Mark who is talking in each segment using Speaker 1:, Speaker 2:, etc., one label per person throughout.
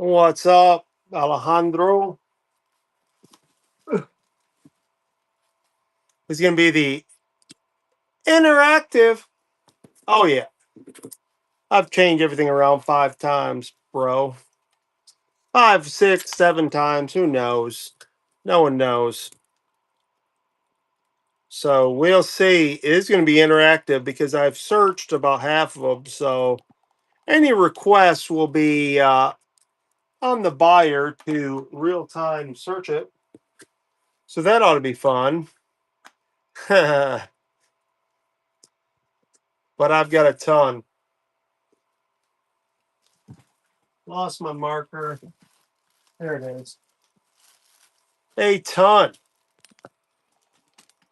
Speaker 1: What's up, Alejandro? It's going to be the interactive. Oh, yeah. I've changed everything around 5 times, bro. 5, 6, 7 times. Who knows? No one knows. So we'll see. It is going to be interactive because I've searched about half of them. So any requests will be on the buyer to real time search it. So that ought to be fun. But I've got a ton. Lost my marker. There it is. A ton.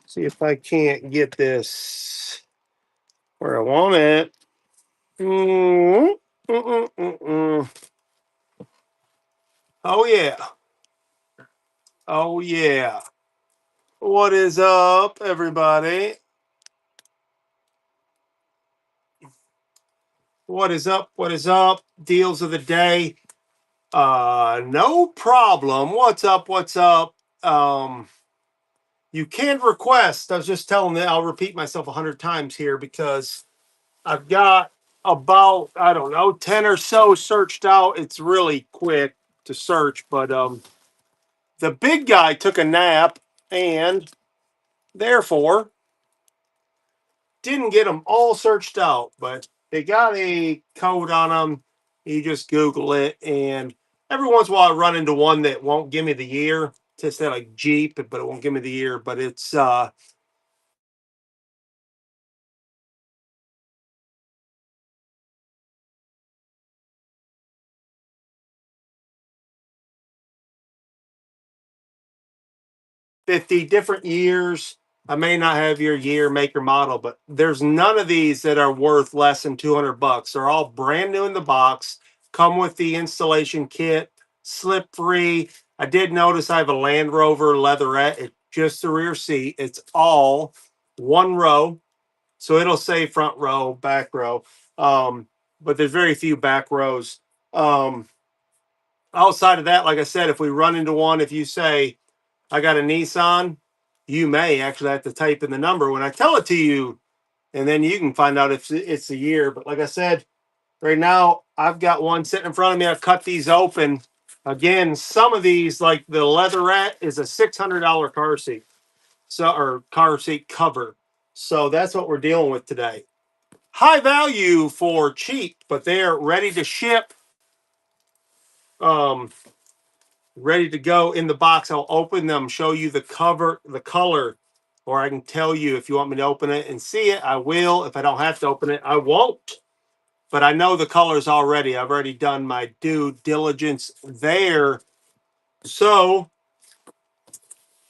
Speaker 1: See if I can't get this where I want it. Mm, mm, mm, mm. Oh, yeah. Oh, yeah. What is up, everybody? What is up? What is up? Deals of the day. No problem. What's up? What's up? You can request. I was just telling them, I'll repeat myself 100 times here because I've got about, I don't know, 10 or so searched out. It's really quick to search, but the big guy took a nap and therefore didn't get them all searched out, but they got a code on them. You just Google it, and every once in a while I run into one that won't give me the year. To say like Jeep, but it won't give me the year. But it's 50 different years. I may not have your year, make, or model, but there's none of these that are worth less than 200 bucks. They're all brand new in the box, come with the installation kit, slip free. I did notice I have a Land Rover leatherette. It's just the rear seat. It's all one row. So it'll say front row, back row. But there's very few back rows. Outside of that, like I said, if we run into one, if you say, I got a Nissan, you may actually have to type in the number when I tell it to you, and then you can find out if it's a year. But like I said, right now I've got one sitting in front of me. I've cut these open. Again, some of these, like the leatherette, is a $600 car seat, so or car seat cover. So that's what we're dealing with today. High value for cheap, but they're ready to ship. Um, Ready to go in the box. I'll open them, show you the cover, the color, or I can tell you if you want me to open it and see it, I will. If I don't have to open it, I won't. But I know the colors already. I've already done my due diligence there. So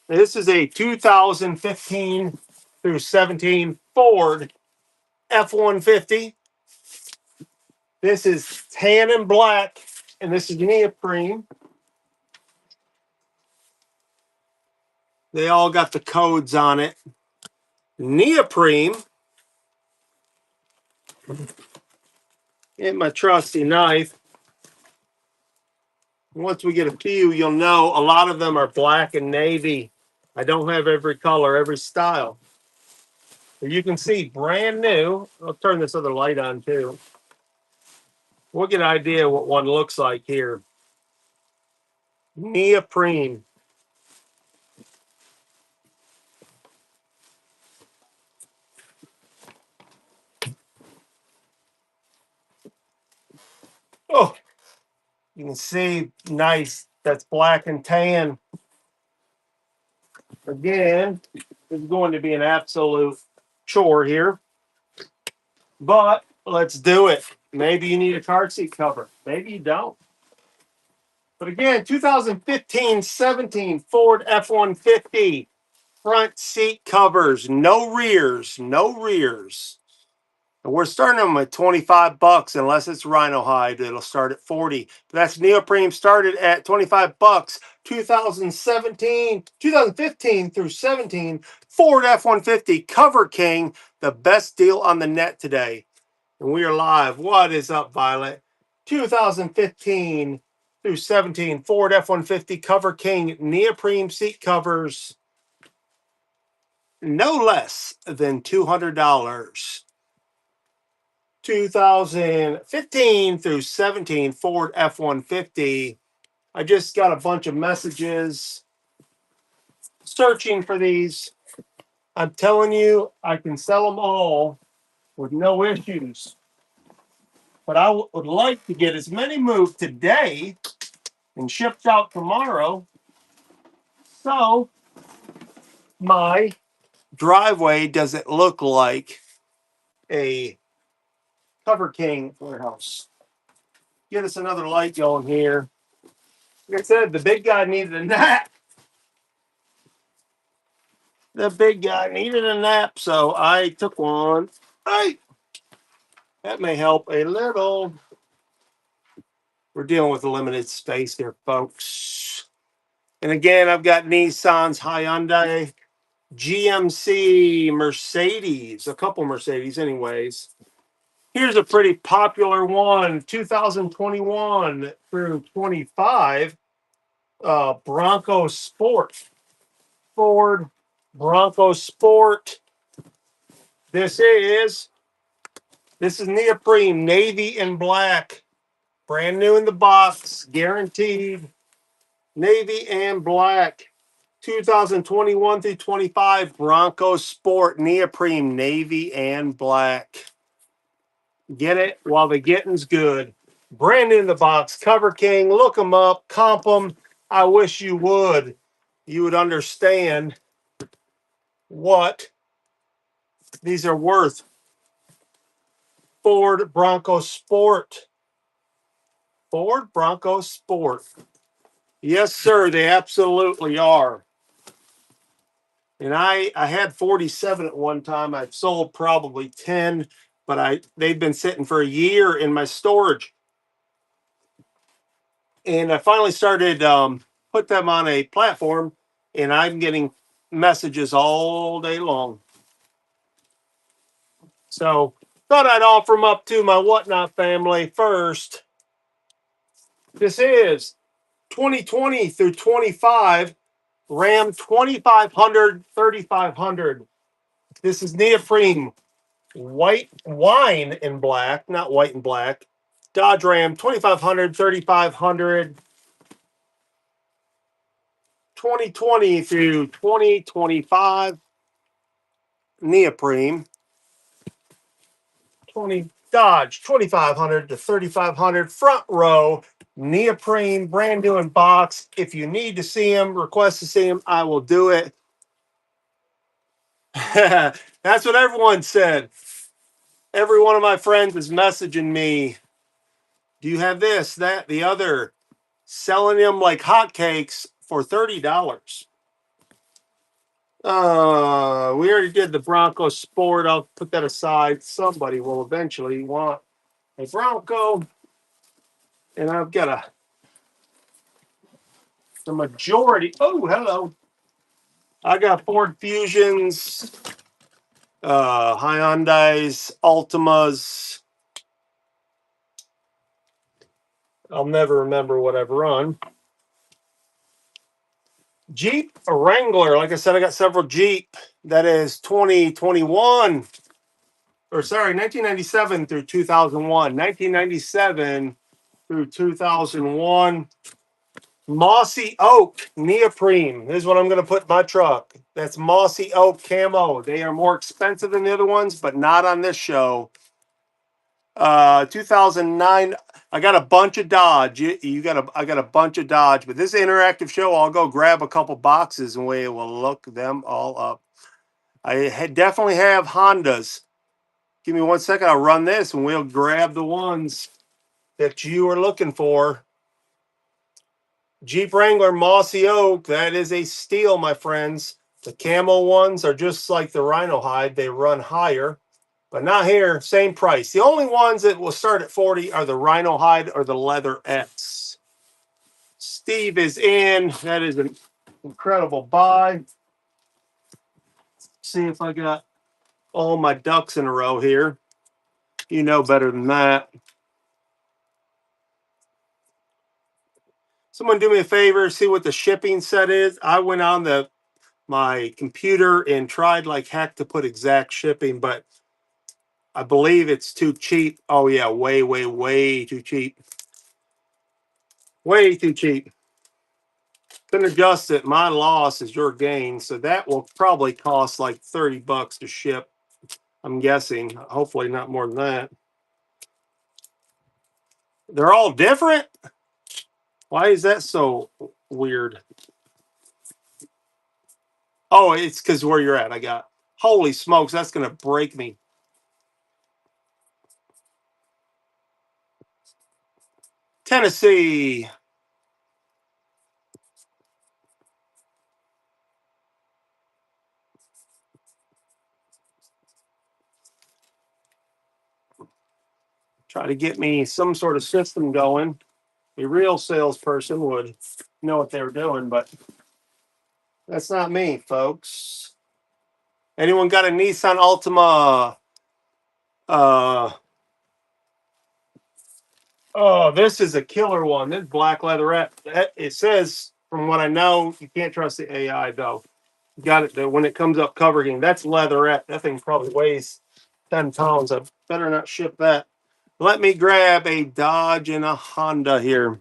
Speaker 1: this is a 2015 through 17 Ford F-150. This is tan and black, and this is neoprene. They all got the codes on it. Neoprene. Get my trusty knife. Once we get a few, you'll know a lot of them are black and navy. I don't have every color, every style. But you can see brand new. I'll turn this other light on too. We'll get an idea what one looks like here. Neoprene. Oh, you can see nice. That's black and tan. Again, it's going to be an absolute chore here. But let's do it. Maybe you need a car seat cover. Maybe you don't. But again, 2015-17 Ford F-150 front seat covers, no rears, no rears. And we're starting them at 25 bucks unless it's rhino hide. It'll start at 40. But that's neoprene started at 25 bucks. 2015 through 17 Ford F-150 Cover King, the best deal on the net today. And we are live. What is up, Violet? 2015 through 17, Ford F-150 Cover King neoprene seat covers, no less than $200. 2015 through 17 Ford F-150. I just got a bunch of messages searching for these. I'm telling you, I can sell them all with no issues. But I would like to get as many moved today and shipped out tomorrow. So my driveway doesn't look like a Cover King warehouse. Get us another light going here. Like I said, the big guy needed a nap. The big guy needed a nap, so I took one. Hey, that may help a little. We're dealing with a limited space here, folks. And again, I've got Nissan's, Hyundai, GMC, Mercedes, a couple Mercedes, anyways. Here's a pretty popular one, 2021 through 25, Bronco Sport. Ford Bronco Sport. This is neoprene, navy and black, brand new in the box, guaranteed, navy and black. 2021 through 25 Bronco Sport neoprene, navy and black. Get it while the getting's good. Brand new in the box, Cover King. Look them up, comp them. I wish you would. You would understand what these are worth. Ford Bronco Sport. Ford Bronco Sport. Yes, sir, they absolutely are. And I had 47 at one time. I've sold probably 10, but they've been sitting for a year in my storage. And I finally started put them on a platform, and I'm getting messages all day long. So thought I'd offer them up to my Whatnot family first. This is 2020 through 25 Ram 2500, 3500. This is neoprene, white wine in black, not white and black. Dodge Ram 2500, 3500. 2020 through 2025 neoprene. 20 Dodge 2500 to 3500 front row neoprene, brand new in box. If you need to see them, request to see them, I will do it. That's what everyone said. Every one of my friends is messaging me. Do you have this, that, the other? Selling them like hotcakes for $30. We already did the Bronco Sport. I'll put that aside. Somebody will eventually want a Bronco. And I've got the majority. Oh, hello. I got Ford Fusions, Hyundais, Altimas. I'll never remember what I've run. Jeep Wrangler. Like I said, I got several Jeep. That is 2021. Or sorry, 1997 through 2001. 1997 through 2001. Mossy Oak neoprene. This is what I'm going to put in my truck. That's Mossy Oak camo. They are more expensive than the other ones, but not on this show. 2009. I got a bunch of Dodge. I got a bunch of Dodge, but this is an interactive show. I'll go grab a couple boxes and we will look them all up. I definitely have Hondas. Give me 1 second. I'll run this and we'll grab the ones that you are looking for. Jeep Wrangler Mossy Oak. That is a steal, my friends. The camo ones are just like the Rhino hide. They run higher, but not here. Same price. The only ones that will start at 40 are the Rhino hide or the Leather X. Steve is in. That is an incredible buy. See if I got all my ducks in a row here. You know better than that. Someone do me a favor, see what the shipping set is. I went on my computer and tried like heck to put exact shipping, but I believe it's too cheap. Oh yeah, way, way, way too cheap. Way too cheap. Then adjust it. My loss is your gain. So that will probably cost like $30 to ship. I'm guessing. Hopefully not more than that. They're all different. Why is that so weird? Oh, it's because where you're at. I got. Holy smokes, that's gonna break me. Tennessee. Try to get me some sort of system going. A real salesperson would know what they were doing, but that's not me, folks. Anyone got a Nissan Altima? Uh, oh, this is a killer one. This black leatherette. It says, from what I know, you can't trust the AI though. You got it when it comes up covering. That's leatherette. That thing probably weighs 10 pounds. I better not ship that. Let me grab a Dodge and a Honda here.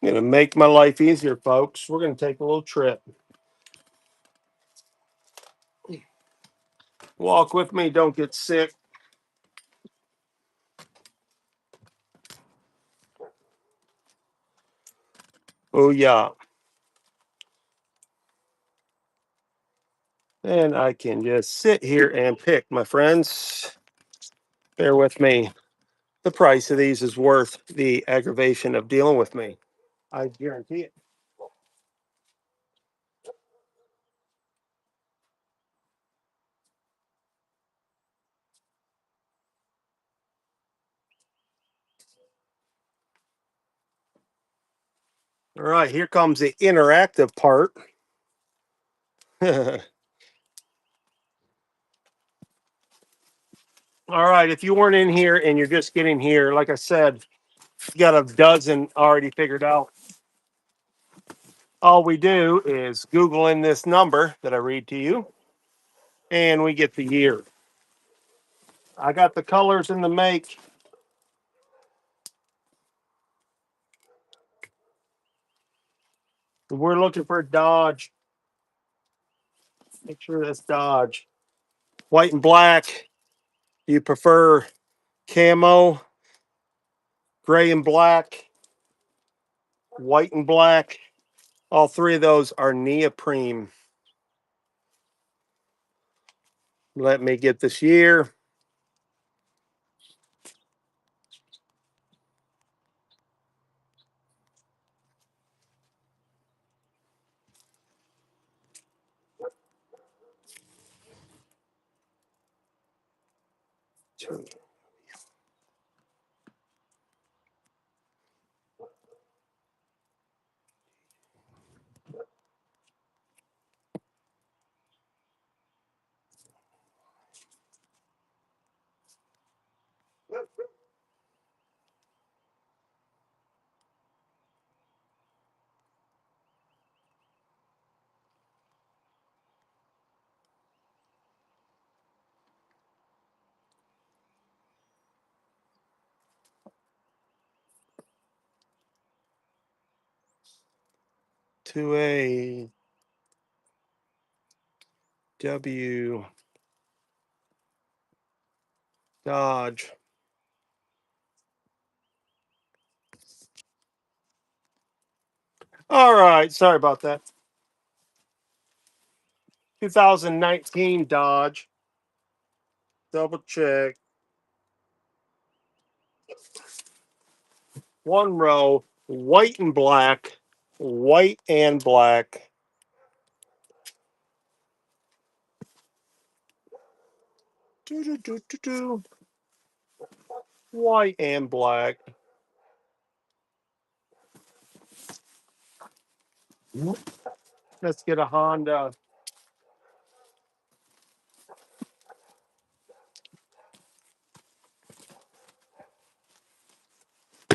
Speaker 1: I'm going to make my life easier, folks. We're going to take a little trip. Walk with me. Don't get sick. Oh, yeah. And I can just sit here and pick, my friends. Bear with me. The price of these is worth the aggravation of dealing with me. I guarantee it. All right, here comes the interactive part. All right, if you weren't in here and you're just getting here, like I said, you got a dozen already figured out. All we do is Google in this number that I read to you, and we get the year. I got the colors and the make. We're looking for Dodge. Make sure that's Dodge. White and black. You prefer camo, gray and black, white and black. All three of those are neoprene. Let me get this year. To a W Dodge. All right, sorry about that. 2019 Dodge. Double check. One row, white and black, white and black. White and black. Let's get a Honda.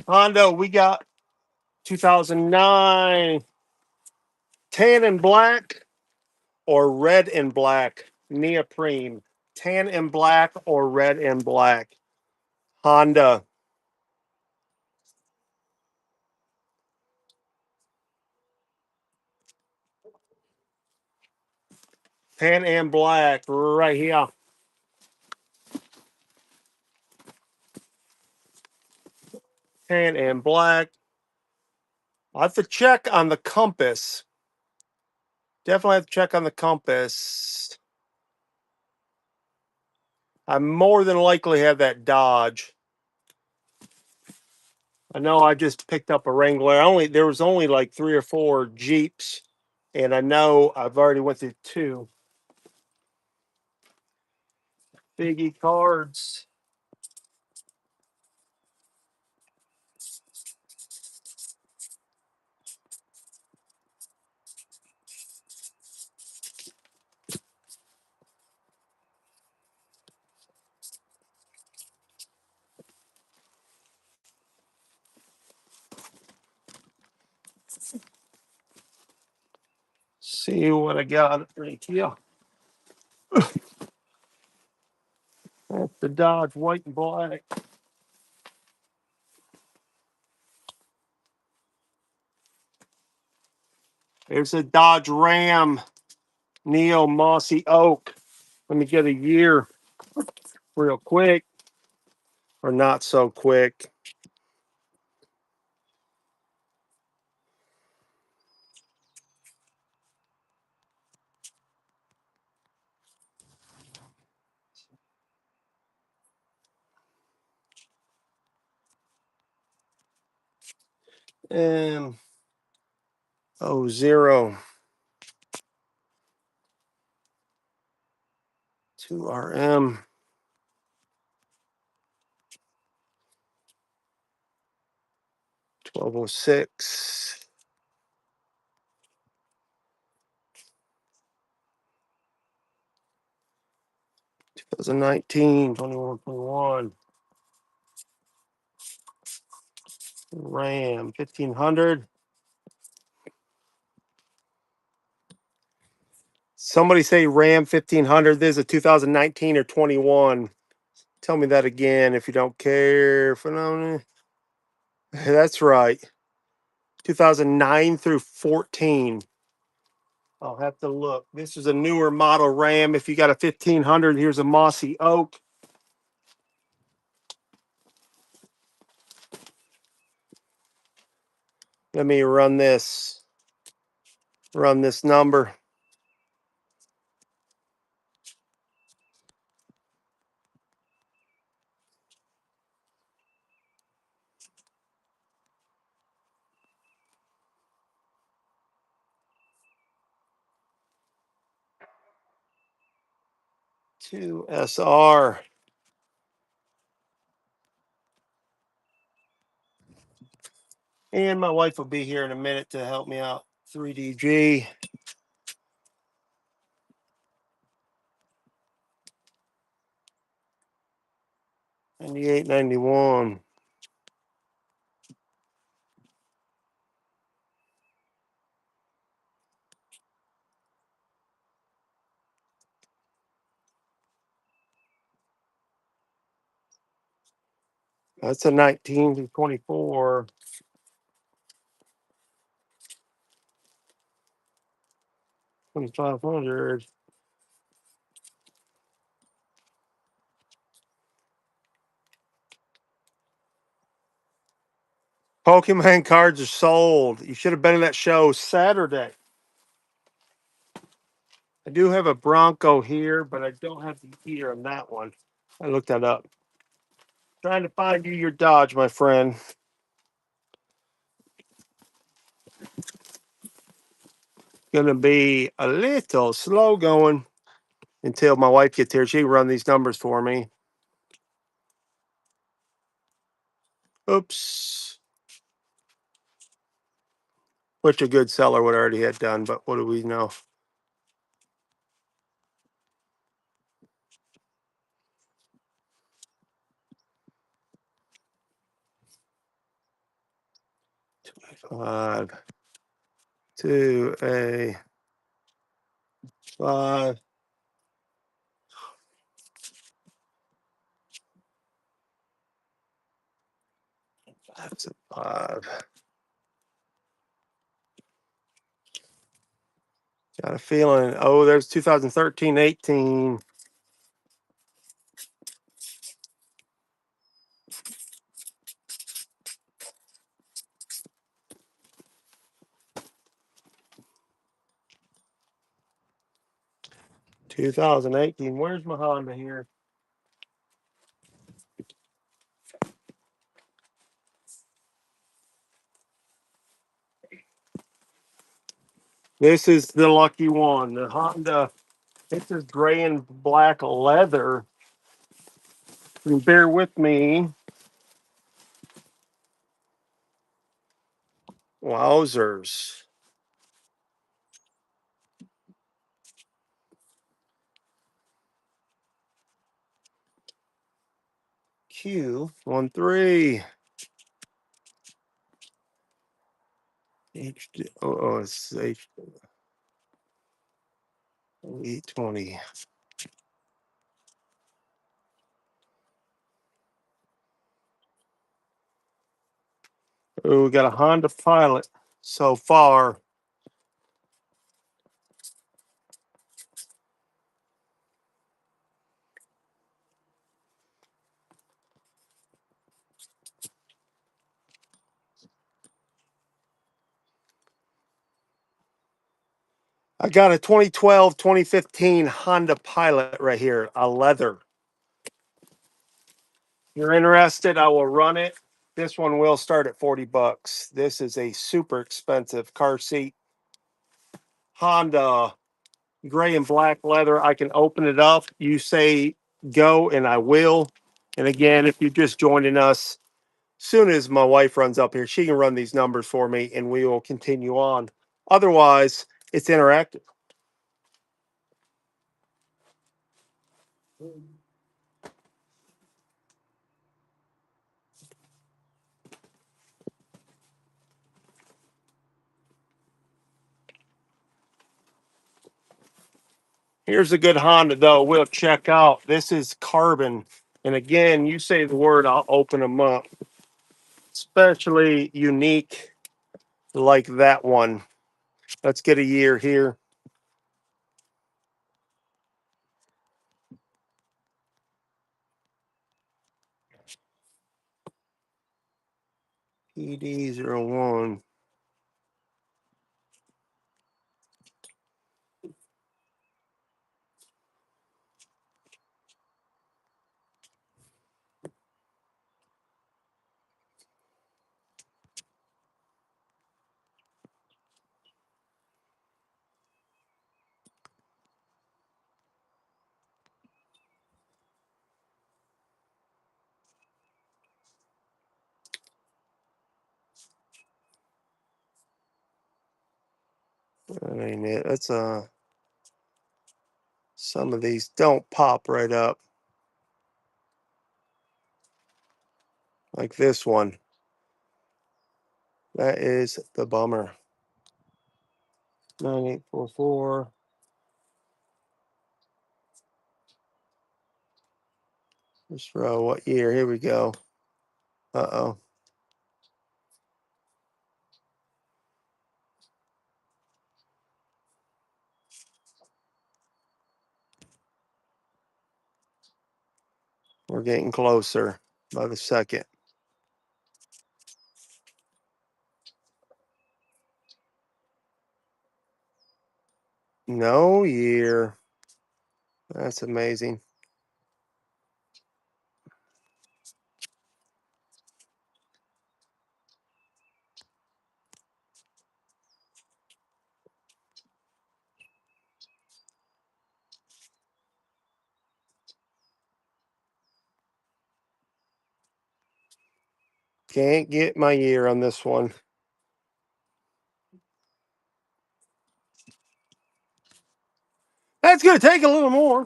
Speaker 1: Honda, we got 2009 tan and black or red and black neoprene. Tan and black or red and black. Honda. Tan and black right here. Tan and black. I have to check on the compass. Definitely have to check on the compass. I more than likely have that Dodge. I know I just picked up a Wrangler. There was only like 3 or 4 Jeeps, and I know I've already went through 2. Biggie cards. See what I got right here. That's the Dodge white and black. There's a Dodge Ram Neo Mossy Oak. Let me get a year real quick, or not so quick. And 0 2RM 1206 2019 21 21 Ram 1500. Somebody say Ram 1500. This is a 2019 or 21. Tell me that again if you don't care. That's right. 2009 through 14. I'll have to look. This is a newer model Ram. If you got a 1500, here's a Mossy Oak. Let me run this. Run this number. To SR. And my wife will be here in a minute to help me out. 3DG. 98, 91. That's a 19 to 24. 2500. Pokemon cards are sold. You should have been in that show Saturday. I do have a Bronco here, but I don't have the heater on that one. I looked that up. Trying to find you your Dodge, my friend. Gonna be a little slow going. until my wife gets here. She can run these numbers for me. Oops. Which a good seller would already had done, but what do we know? Five to a five. That's a five. Got a feeling. Oh, there's 2013, 18. Where's my Honda here? This is the lucky one. The Honda. This is gray and black leather. And bear with me. Wowzers. Q13. HD. Oh, it's H820. Oh, we got a Honda Pilot so far. I got a 2012, 2015 Honda Pilot right here, a leather. If you're interested, I will run it. This one will start at 40 bucks. This is a super expensive car seat. Honda gray and black leather. I can open it up. You say go, and I will. And again, if you're just joining us, soon as my wife runs up here, she can run these numbers for me and we will continue on. Otherwise, it's interactive. Here's a good Honda, though. We'll check out. This is carbon. And again, you say the word, I'll open them up. Especially unique like that one. Let's get a year here. PD01. That ain't it. That's some of these don't pop right up. Like this one. That is the bummer. 9844. Just row. What year? Here we go. Uh-oh. We're getting closer by the second. No year. That's amazing. Can't get my year on this one. That's going to take a little more.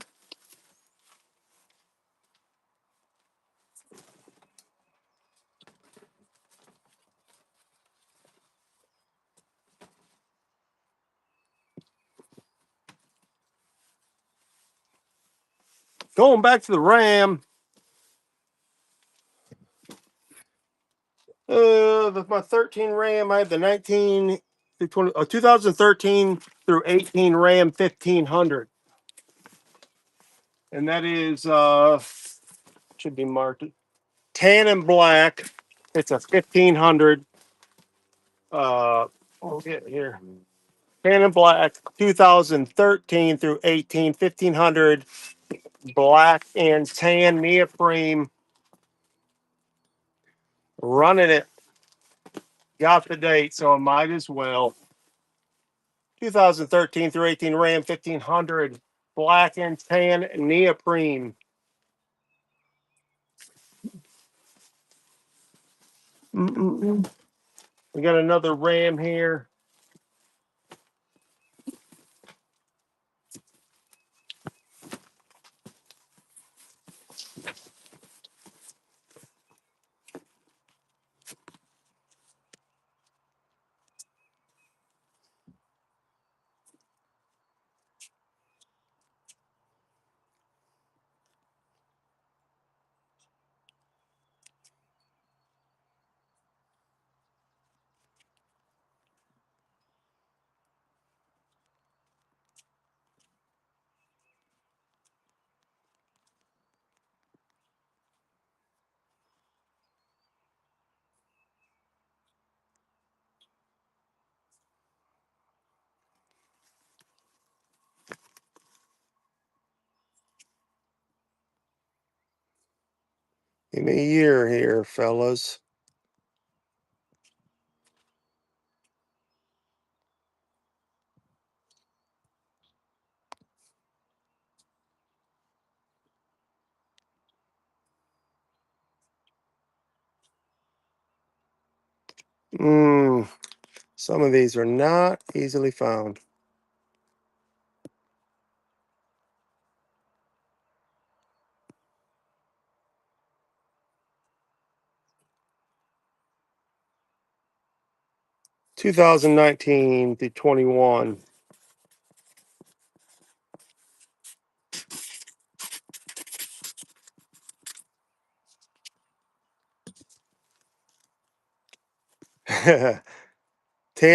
Speaker 1: Going back to the RAM. My 13 RAM, I have the 19 through 2013 through 18 RAM 1500. And that is, should be marked tan and black. It's a 1500. We'll get here. Tan and black, 2013 through 18, 1500. Black and tan neoprene. Running it. Got the date, so I might as well. 2013 through 18 Ram 1500. Black and tan neoprene. Mm-mm-mm. We got another Ram here. Give me a year here, fellas. Some of these are not easily found. (2019) to 21. Tan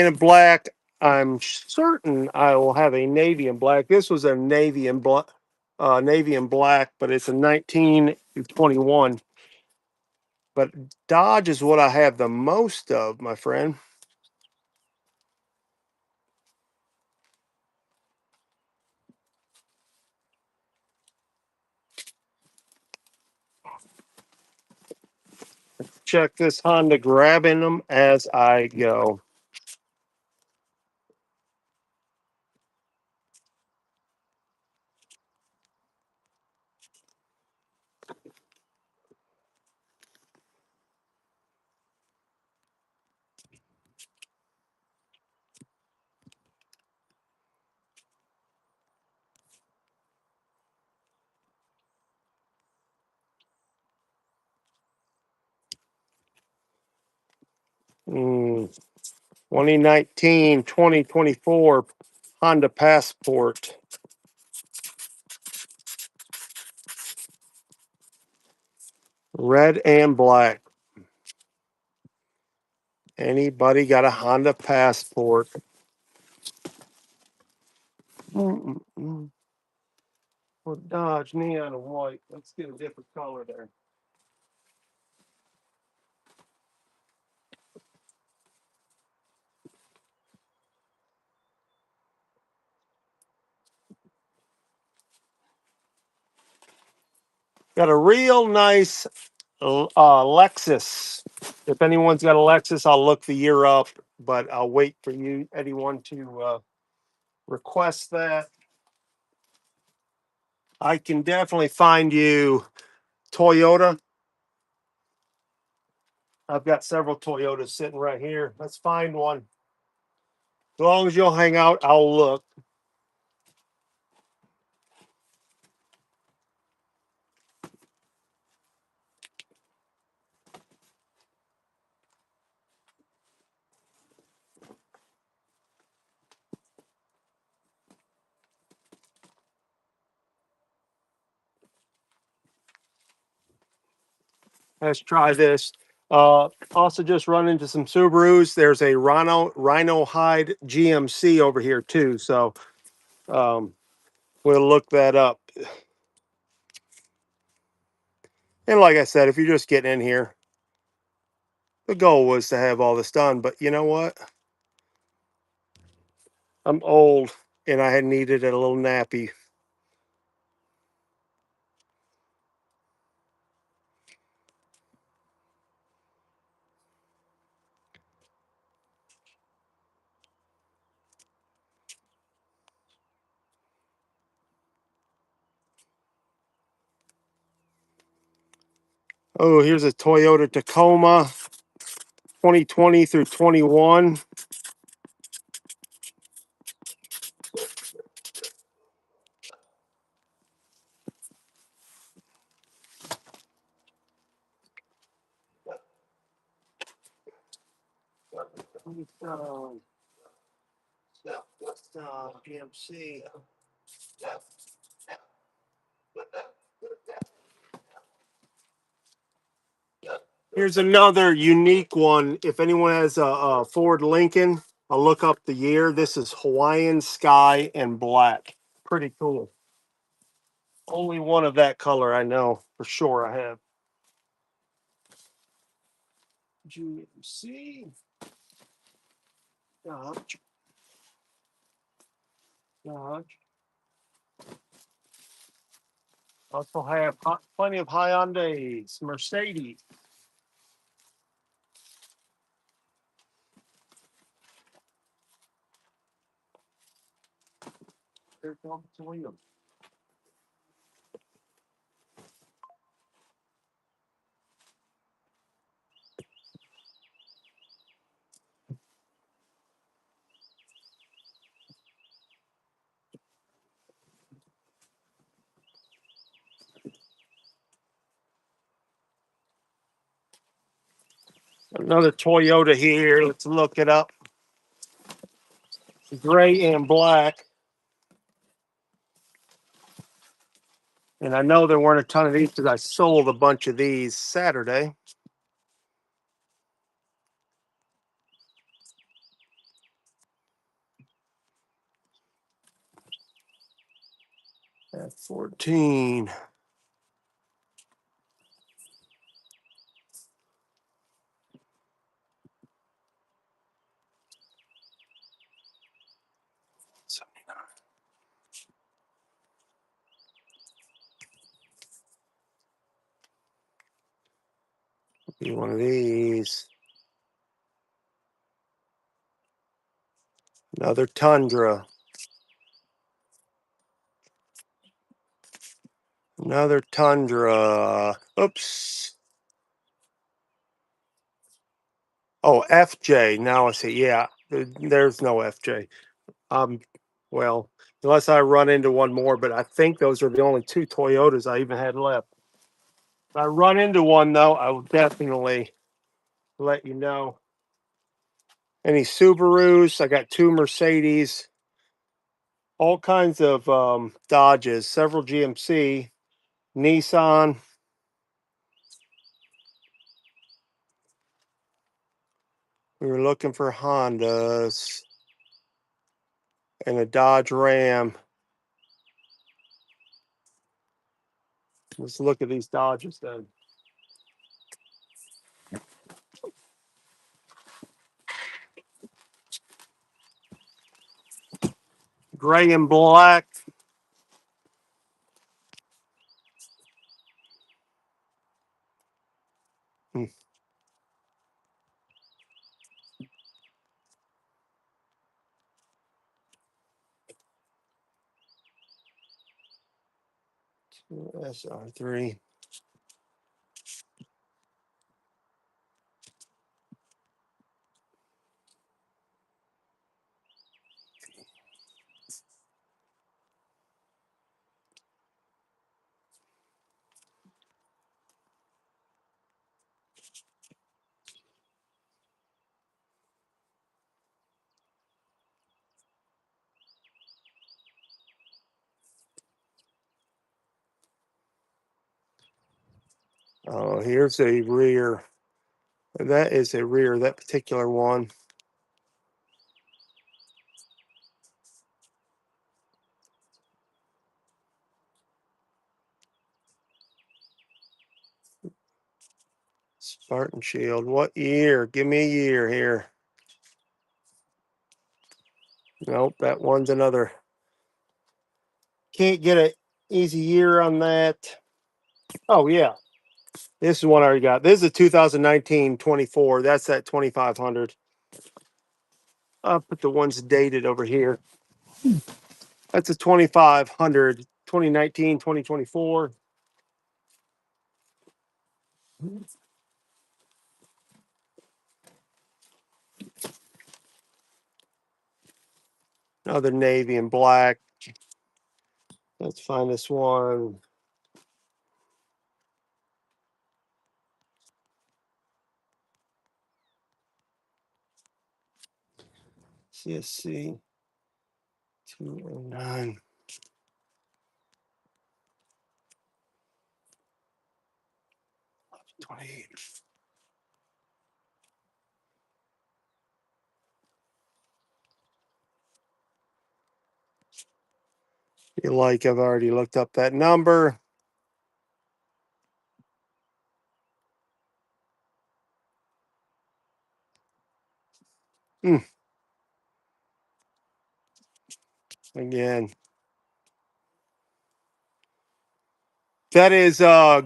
Speaker 1: and black. I'm certain I will have a navy and black. This was a navy and black, but it's a 19 to 21. But Dodge is what I have the most of, my friend. Check this Honda, grabbing them as I go. Mm, 2019, 2024 Honda Passport. Red and black. Anybody got a Honda Passport? Mm-mm-mm. Or Dodge neon and white. Let's get a different color there. Got a real nice Lexus. If anyone's got a Lexus, I'll look the year up, but I'll wait for you, anyone, to request that. I can definitely find you Toyota. I've got several Toyotas sitting right here. Let's find one. As long as you'll hang out, I'll look. Let's try this. Also, just run into some Subarus. There's a Rhino Hide GMC over here too. So we'll look that up. And like I said, if you're just getting in here, the goal was to have all this done. But you know what? I'm old and I had needed a little nappy. Oh, here's a Toyota Tacoma 2020 through 21. GMC. Here's another unique one. If anyone has a Ford Lincoln, I'll look up the year. This is Hawaiian Sky and Black. Pretty cool. Only one of that color I know for sure I have. GMC. Dodge. Dodge. Also have plenty of Hyundais, Mercedes. There comes Williams. Another Toyota here. Let's look it up. Gray and black. And I know there weren't a ton of these because I sold a bunch of these Saturday. At 14. Be one of these. Another Tundra. Another Tundra. Oops. Oh, FJ. Now I see. Yeah, there's no FJ. Well, unless I run into one more, but I think those are the only two Toyotas I even had left. If I run into one, though, I will definitely let you know. Any Subarus? I got two Mercedes, all kinds of Dodges, several GMC, Nissan. We were looking for Hondas and a Dodge Ram. Let's look at these Dodges then. Gray and black. SR3. Oh, here's a rear. That is a rear, that particular one. Spartan Shield. What year? Give me a year here. Nope, that one's another. Can't get an easy year on that. Oh, yeah. This is one I already got. This is a 2019 24. That's that 2500. I'll put the ones dated over here. That's a 2500, 2019, 2024. Another navy and black. Let's find this one. CSC 209. You like, I've already looked up that number. Again, that is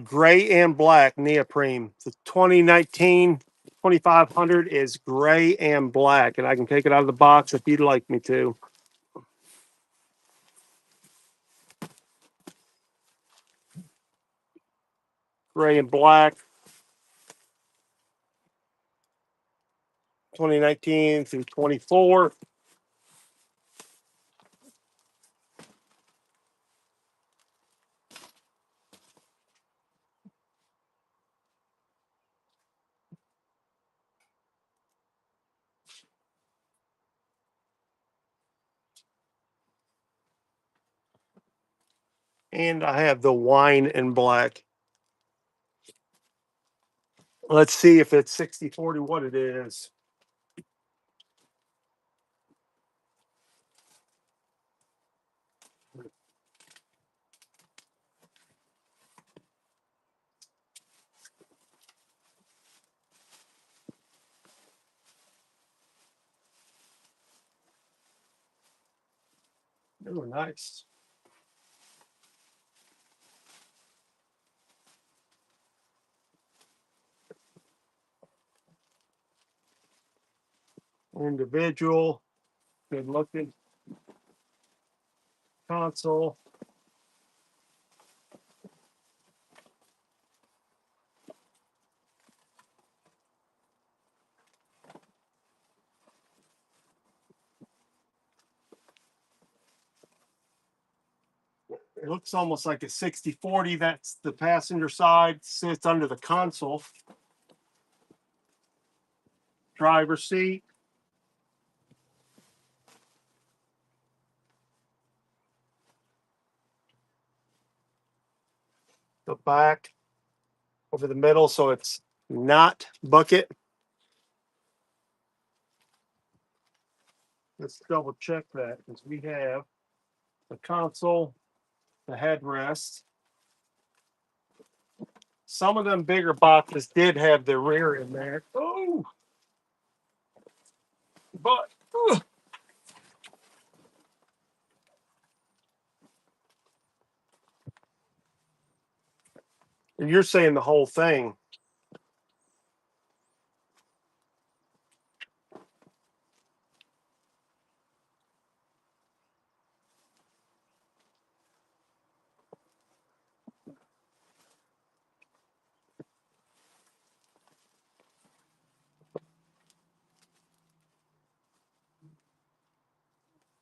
Speaker 1: gray and black neoprene. The 2019 2500 is gray and black, and I can take it out of the box if you'd like me to. Gray and black. 2019 through 24. And I have the wine and black. Let's see if it's 60/40 what it is. Oh, nice. Individual, good looking console. It looks almost like a 60/40. That's the passenger side, sits under the console. Driver's seat. The back over the middle, so it's not bucket. Let's double check that because we have the console, the headrest. Some of them bigger boxes did have the rear in there. Oh, but you're saying the whole thing.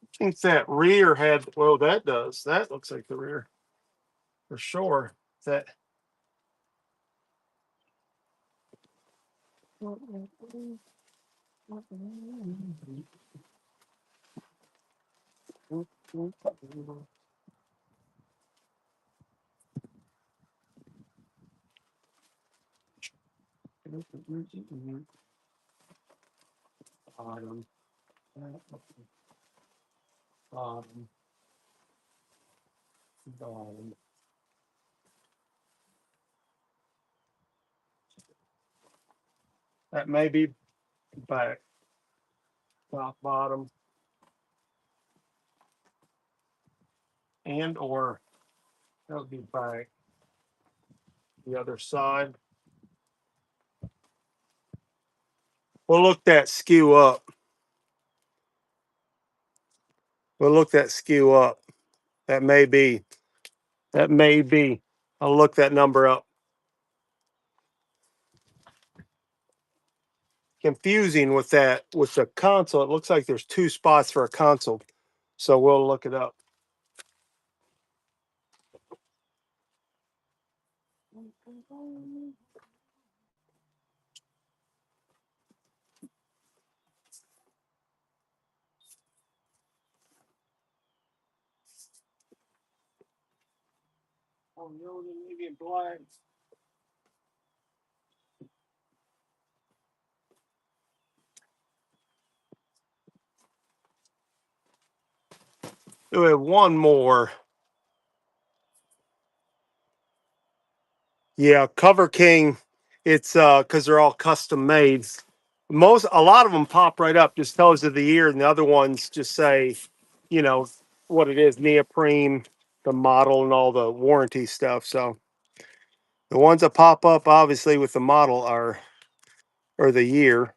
Speaker 1: I think that rear had, well, that does. That looks like the rear for sure. That Bottom, bottom, bottom. That may be back, top, bottom, and or that would be back. The other side. We'll look that skew up. We'll look that skew up. That may be. That may be. I'll look that number up. Confusing with that with the console. It looks like there's two spots for a console. So we'll look it up. Oh, no, maybe in black. We have one more. Yeah, Cover King. It's because they're all custom made. A lot of them pop right up, just tells you the year, and the other ones just say, you know, what it is, neoprene, the model, and all the warranty stuff. So the ones that pop up, obviously, with the model are or the year.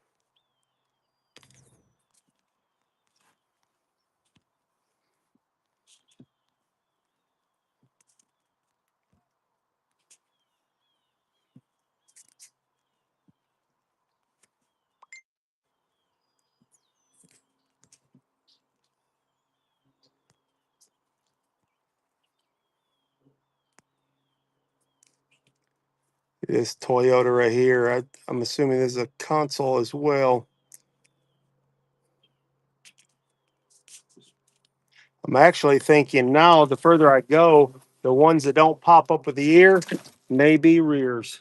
Speaker 1: This Toyota right here. I'm assuming there's a console as well. I'm actually thinking now, the further I go, the ones that don't pop up with the ear may be rears.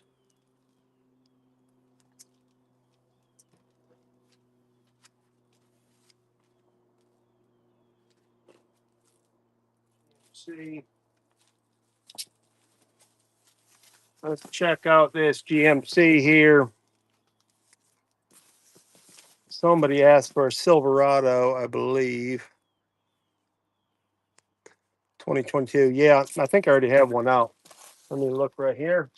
Speaker 1: See, let's check out this GMC here. Somebody asked for a Silverado, I believe. 2022. Yeah, I think I already have one out. Let me look right here.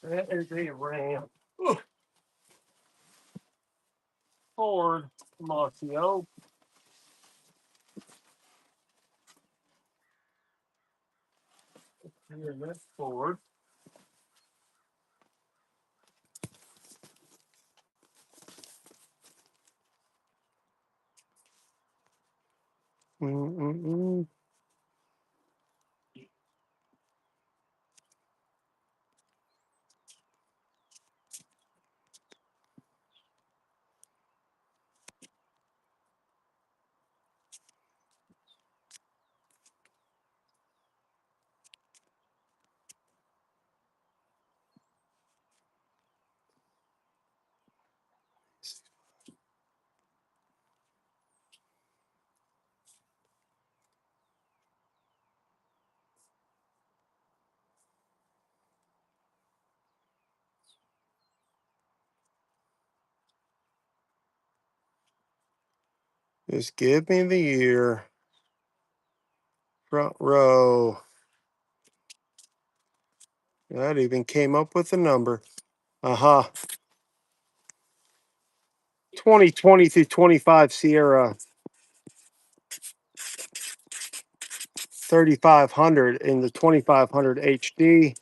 Speaker 1: That is a Ram. Ford Mustang. Here, that's Ford. Mm-mm-mm. Just give me the year. Front row. That even came up with a number. Uh-huh. 2020 through 25 Sierra 3500 in the 2500 HD.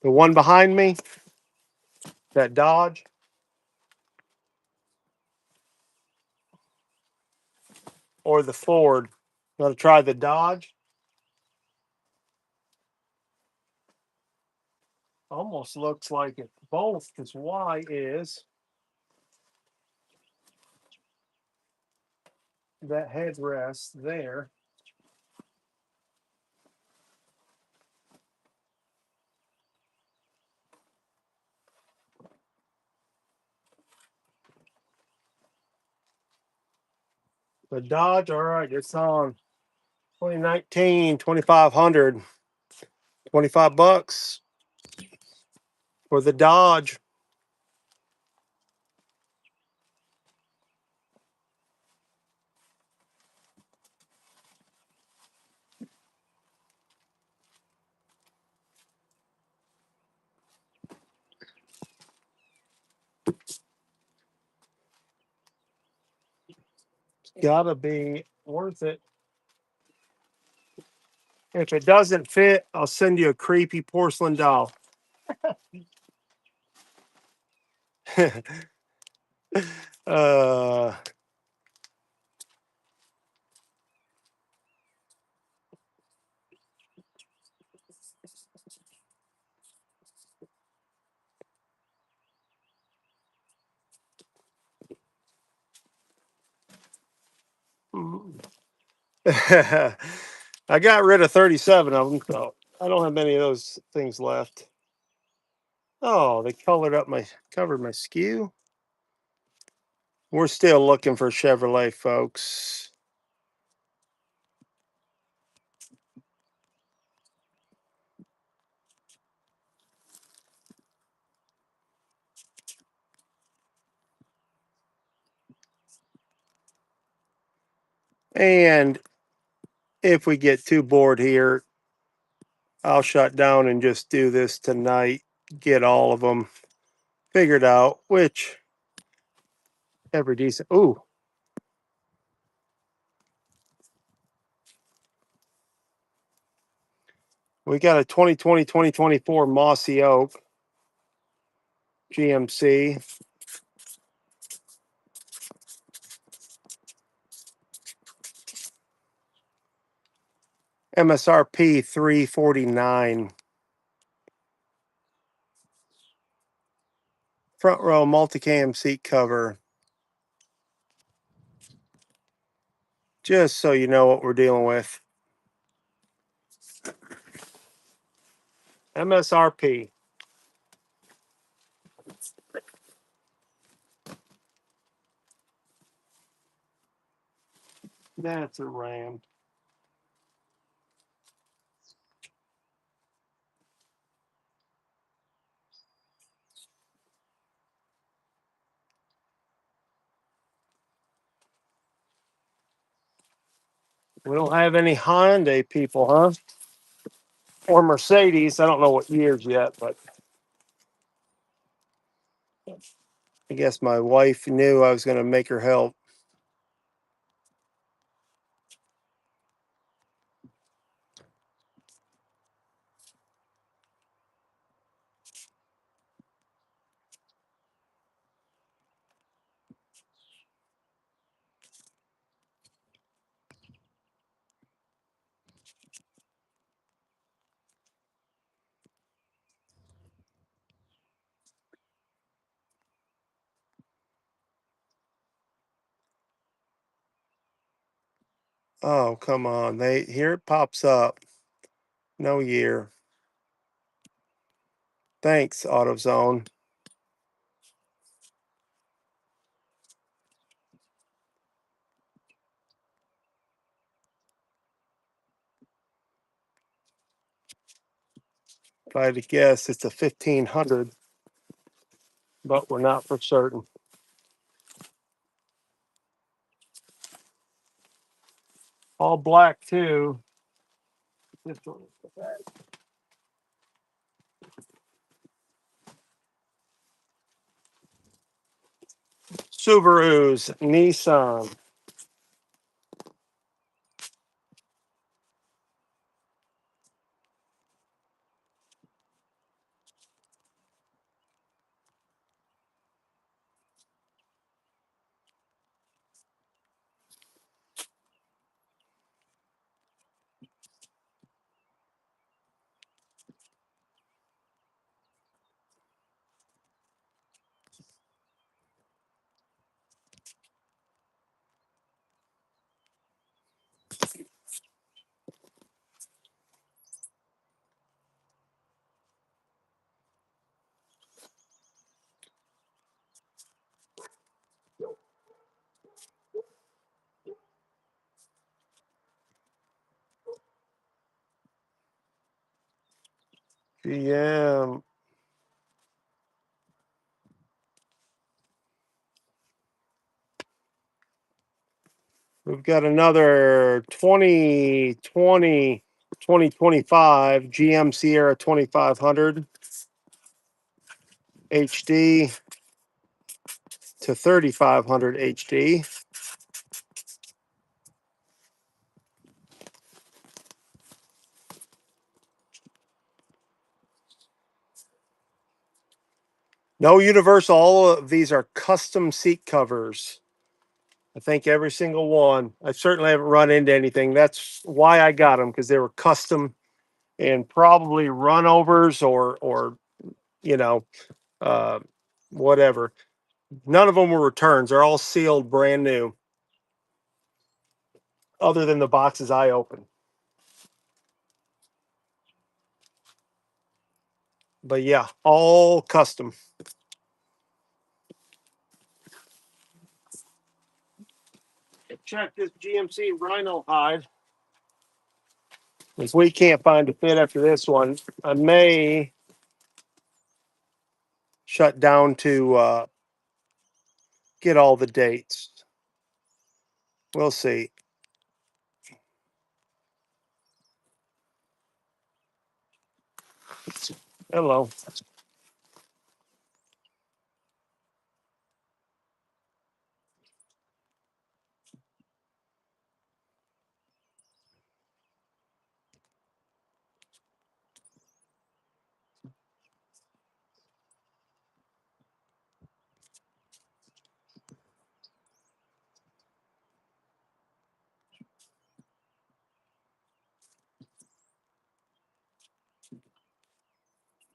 Speaker 1: The one behind me, that Dodge, or the Ford. Want to try the Dodge? Almost looks like it both, because Y is that headrest there. The Dodge, all right, it's on 2019, 2500, 25 bucks for the Dodge. Gotta be worth it. If it doesn't fit, I'll send you a creepy porcelain doll. uh, I got rid of 37 of them, so I don't have many of those things left. Oh, they covered my skew. We're still looking for Chevrolet, folks. And if we get too bored here, I'll shut down and just do this tonight. Get all of them figured out, which every decent. Ooh, we got a 2020 2024 Mossy Oak GMC. MSRP 349. Front row multicam seat cover. Just so you know what we're dealing with. MSRP. That's a Ram. We don't have any Hyundai people, huh? Or Mercedes. I don't know what years yet, but I guess my wife knew I was going to make her help. Oh, come on. Here it pops up. No year. Thanks, AutoZone. If I had to guess, it's a 1500, but we're not for certain. All black, too. This one is the back. Subarus, Nissan. GM. We've got another 2025 GM Sierra 2500 HD to 3500 HD. No universal. All of these are custom seat covers. I think every single one. I certainly haven't run into anything. That's why I got them, because they were custom and probably runovers or you know uh, whatever. None of them were returns. They're all sealed, brand new, other than the boxes I opened. But yeah, all custom. Check this GMC Rhino hide. Because we can't find a fit after this one. I may shut down to get all the dates. We'll see. Hello.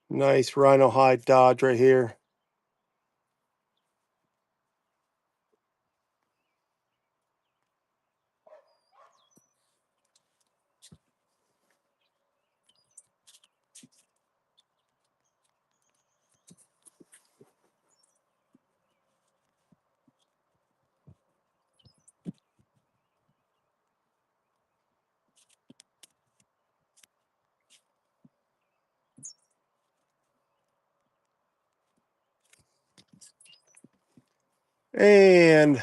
Speaker 1: Nice Rhino hide Dodge right here. And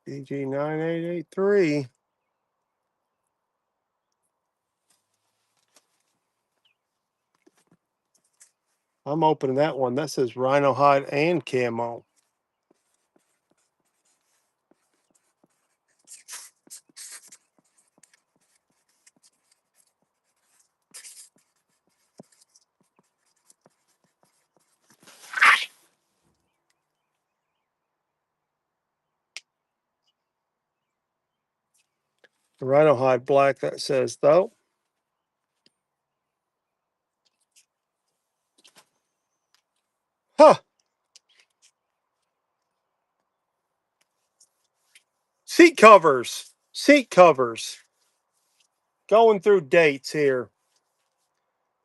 Speaker 1: BG9883. I'm opening that one. That says Rhino hide and camo. The Rhino hide black, that says though. Huh. Seat covers. Seat covers. Going through dates here.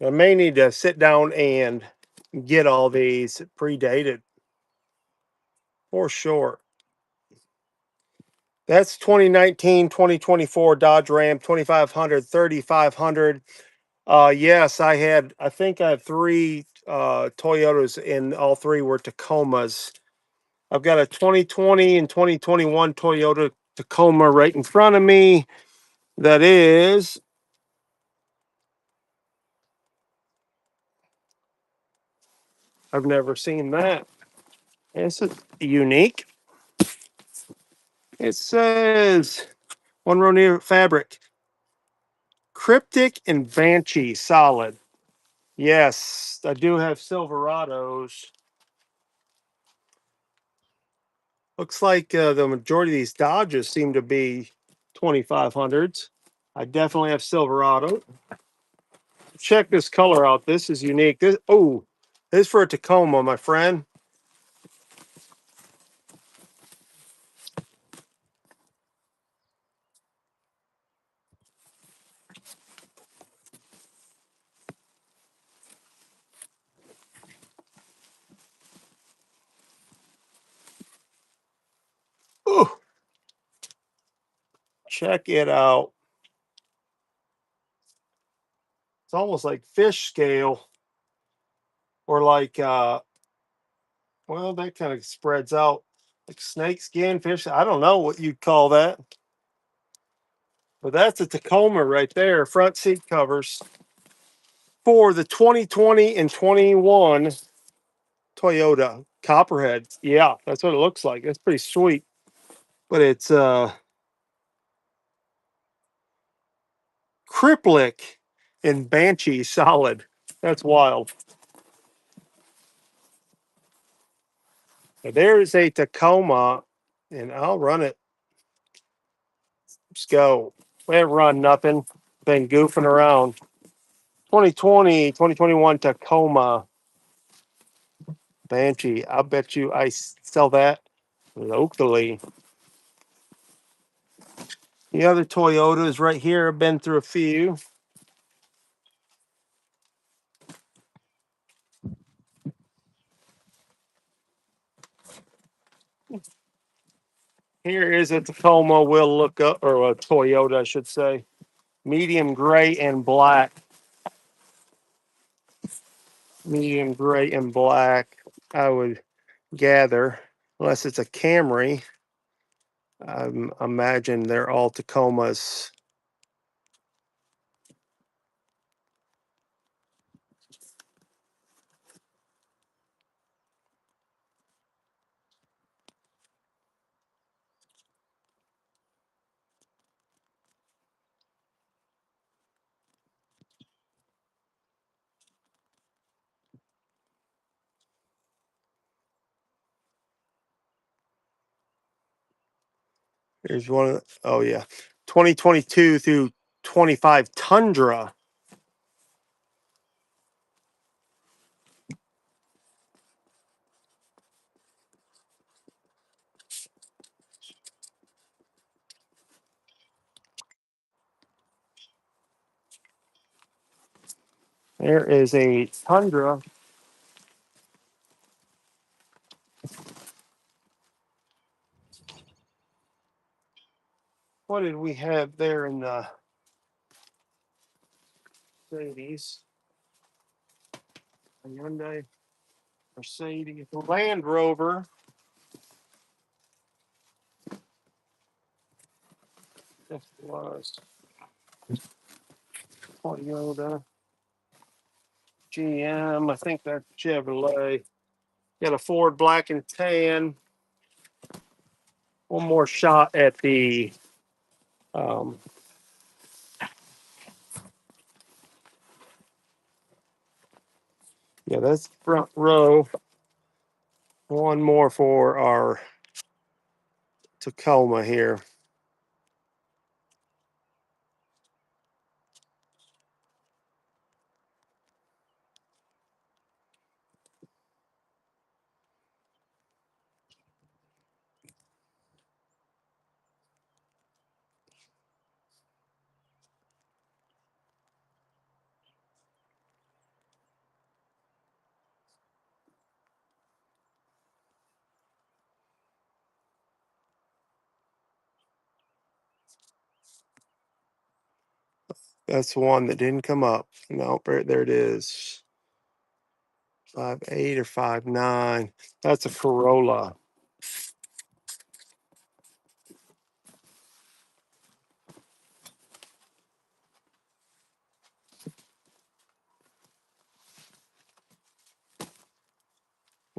Speaker 1: I may need to sit down and get all these predated for sure. That's 2019, 2024 Dodge Ram 2500, 3500. Yes, I think I have three Toyotas, and all three were Tacomas. I've got a 2020 and 2021 Toyota Tacoma right in front of me. That is, I've never seen that. It's unique. It says one row near fabric, Cryptic and Banshee solid. Yes, I do have Silverados. Looks like the majority of these Dodges seem to be 2500s. I definitely have Silverado. Check this color out. This is unique. This this is for a Tacoma, my friend. Ooh, check it out. It's almost like fish scale, or like well, that kind of spreads out like snake skin, fish. I don't know what you'd call that, but that's a Tacoma right there. Front seat covers for the 2020 and 21 Toyota Copperhead. Yeah, that's what it looks like. That's pretty sweet. But it's Kriplick and Banshee solid. That's wild. There is a Tacoma, and I'll run it. Let's go. We haven't run nothing. Been goofing around. 2020, 2021 Tacoma Banshee. I bet you I sell that locally. The other Toyotas right here. I've been through a few. Here is a Tacoma. We'll look up, or a Toyota, I should say. Medium gray and black. Medium gray and black. I would gather, unless it's a Camry. I imagine they're all Tacomas. Here's one of the, oh yeah, 2022 through 25 Tundra. There is a Tundra. What did we have there in the Mercedes? A Hyundai, Mercedes, Land Rover. This was Toyota, GM. I think that's Chevrolet. Got a Ford black and tan. One more shot at the um, yeah, that's front row. One more for our Tacoma here. That's the one that didn't come up. No, there it is. 5.8 or 5.9. That's a Corolla.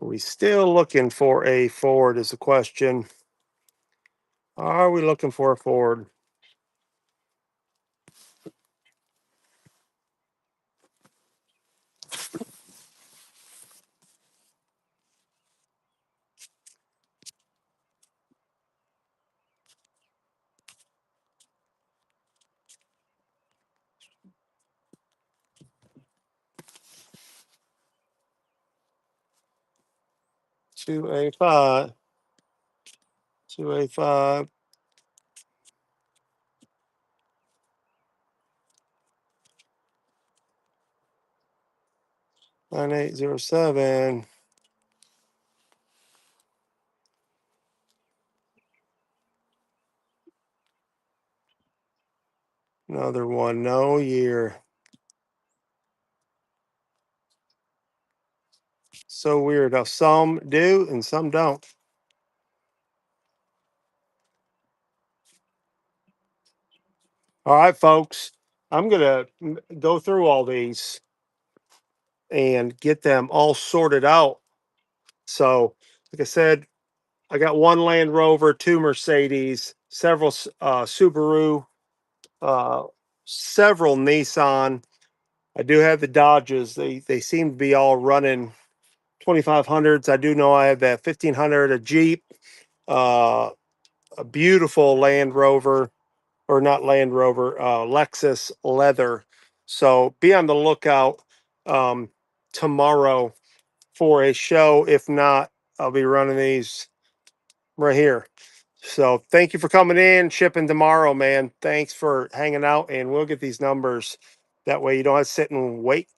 Speaker 1: Are we still looking for a Ford is the question. Are we looking for a Ford? 285. 285. 9807. Another one. No year. So weird how some do and some don't. All right, folks. I'm going to go through all these and get them all sorted out. So, like I said, I got one Land Rover, two Mercedes, several Subaru, uh, several Nissan. I do have the Dodges. They seem to be all running 2500s. I do know I have that 1500, a Jeep, uh, a beautiful Land Rover, or not Land Rover, Lexus leather. So be on the lookout um, tomorrow for a show. If not, I'll be running these right here. So thank you for coming in, shipping tomorrow, man. Thanks for hanging out, and we'll get these numbers. That way you don't have to sit and wait.